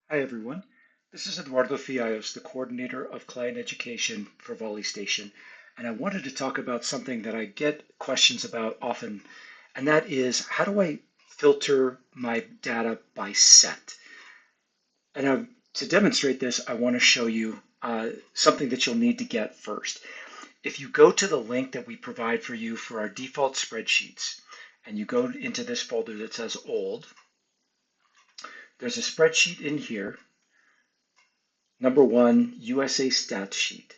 Hi everyone, this is Eduardo Fiallos, the coordinator of client education for VolleyStation, and I wanted to talk about something that I get questions about often, and that is how do I filter my data by set? And to demonstrate this, I want to show you something that you'll need to get first. If you go to the link that we provide for you for our default spreadsheets, and you go into this folder that says old, there's a spreadsheet in here. Number one, USA Stats Sheet.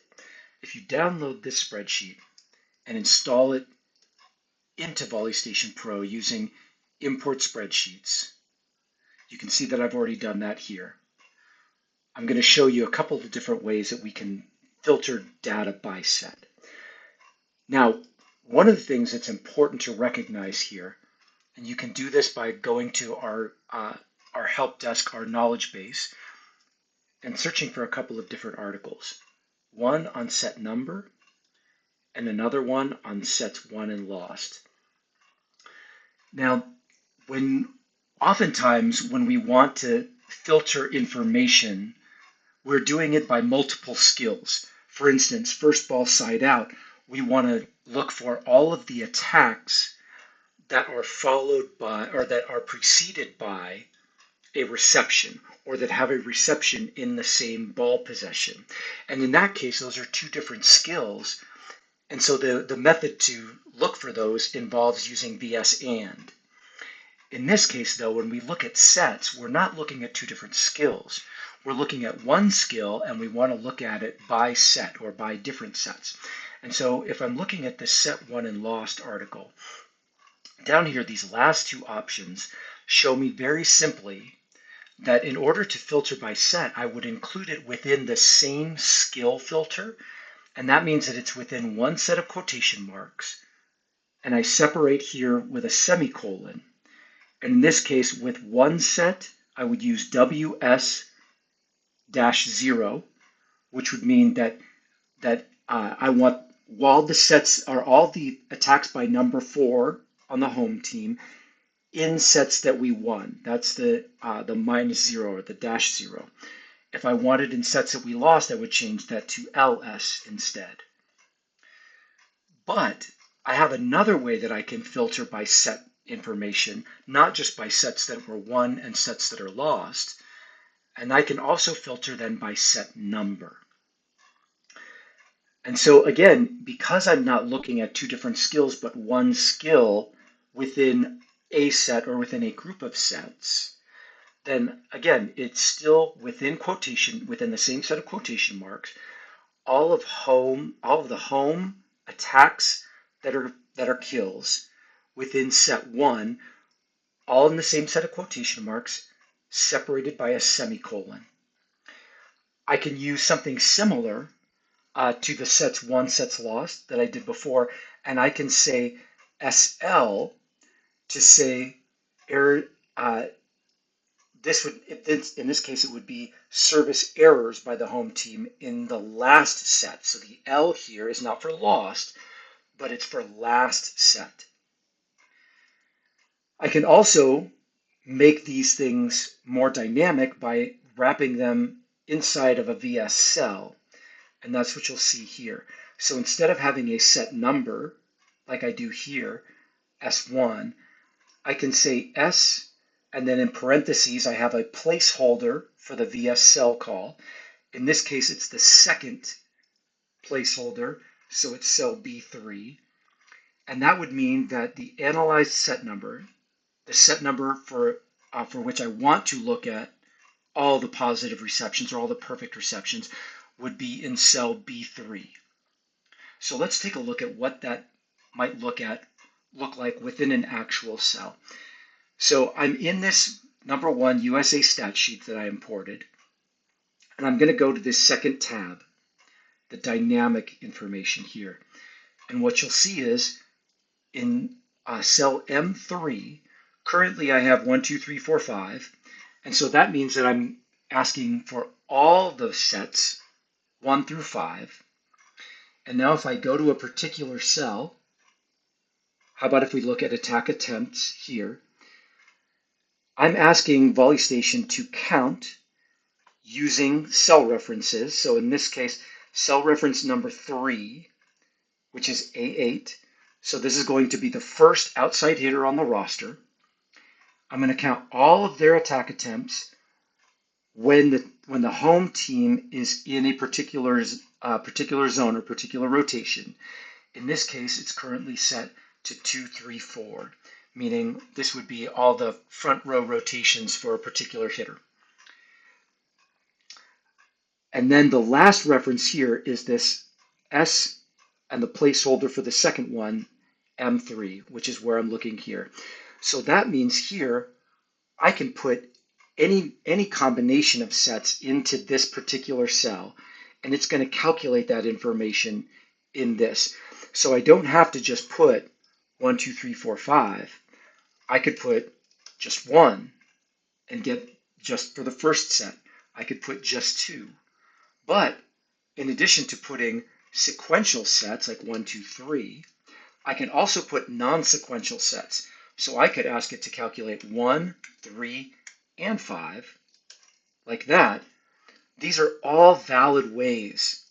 If you download this spreadsheet and install it into VolleyStation Pro using import spreadsheets, you can see that I've already done that here. I'm going to show you a couple of different ways that we can filter data by set. Now, one of the things that's important to recognize here, and you can do this by going to our help desk, our knowledge base, and searching for a couple of different articles. One on set number and another one on sets won and lost. Now, oftentimes when we want to filter information, we're doing it by multiple skills. For instance, first ball side out, we want to look for all of the attacks that are followed by or that are preceded by a reception or that have a reception in the same ball possession. And in that case, those are two different skills. And so the method to look for those involves using VS AND. In this case, though, when we look at sets, we're not looking at two different skills. We're looking at one skill and we want to look at it by set or by different sets. And so if I'm looking at the set won and lost article, down here, these last two options show me very simply that in order to filter by set, I would include it within the same skill filter. And that means that it's within one set of quotation marks. And I separate here with a semicolon. And in this case, with one set, I would use WS-0, which would mean that I want all the attacks by number 4 on the home team in sets that we won. That's the -0 or the -0. If I wanted in sets that we lost, I would change that to LS instead. But I have another way that I can filter by set information, not just by sets that were won and sets that are lost. And I can also filter then by set number. And so again, because I'm not looking at two different skills, but one skill within a set or within a group of sets, then again, it's still within the same set of quotation marks, all of the home attacks that are kills within set 1, all in the same set of quotation marks, separated by a semicolon. I can use something similar to the sets won, sets lost that I did before, and I can say SL to say error. In this case, it would be service errors by the home team in the last set. So the L here is not for lost, but it's for last set. I can also make these things more dynamic by wrapping them inside of a VS cell. And that's what you'll see here. So instead of having a set number, like I do here, S1, I can say S, and then in parentheses, I have a placeholder for the VS cell call. In this case, it's the second placeholder, so it's cell B3. And that would mean that the analyzed set number, the set number for which I want to look at all the positive receptions or all the perfect receptions, would be in cell B3. So let's take a look at what that might look like within an actual cell. So I'm in this number 1 USA stat sheet that I imported, and I'm going to go to this second tab, the dynamic information here. And what you'll see is in cell M3, currently I have 1, 2, 3, 4, 5, and so that means that I'm asking for all the sets 1 through 5. And now if I go to a particular cell, how about if we look at attack attempts here? I'm asking VolleyStation to count using cell references. So in this case, cell reference number 3, which is A8. So this is going to be the first outside hitter on the roster. I'm going to count all of their attack attempts when the home team is in a particular zone or particular rotation. In this case, it's currently set to 2, 3, 4, meaning this would be all the front row rotations for a particular hitter. And then the last reference here is this S and the placeholder for the second one, M3, which is where I'm looking here. So that means here I can put any combination of sets into this particular cell, and it's going to calculate that information in this. So I don't have to just put 1, 2, 3, 4, 5. I could put just 1 and get just for the first set. I could put just 2. But in addition to putting sequential sets like 1, 2, 3, I can also put non-sequential sets. So I could ask it to calculate 1, 3, and 5, like that. These are all valid ways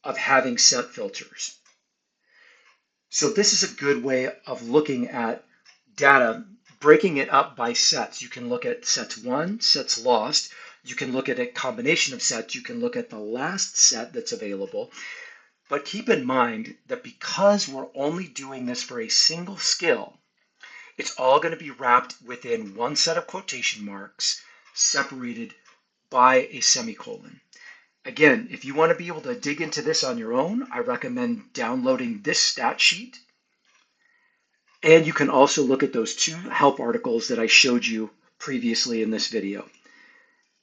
of having set filters. So this is a good way of looking at data, breaking it up by sets. You can look at sets 1, sets lost. You can look at a combination of sets. You can look at the last set that's available. But keep in mind that because we're only doing this for a single skill, it's all going to be wrapped within one set of quotation marks, separated by a semicolon. Again, if you want to be able to dig into this on your own, I recommend downloading this stat sheet. And you can also look at those 2 help articles that I showed you previously in this video.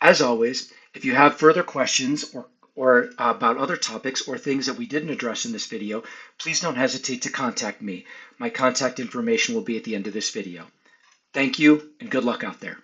As always, if you have further questions or about other topics or things that we didn't address in this video, please don't hesitate to contact me. My contact information will be at the end of this video. Thank you, and good luck out there.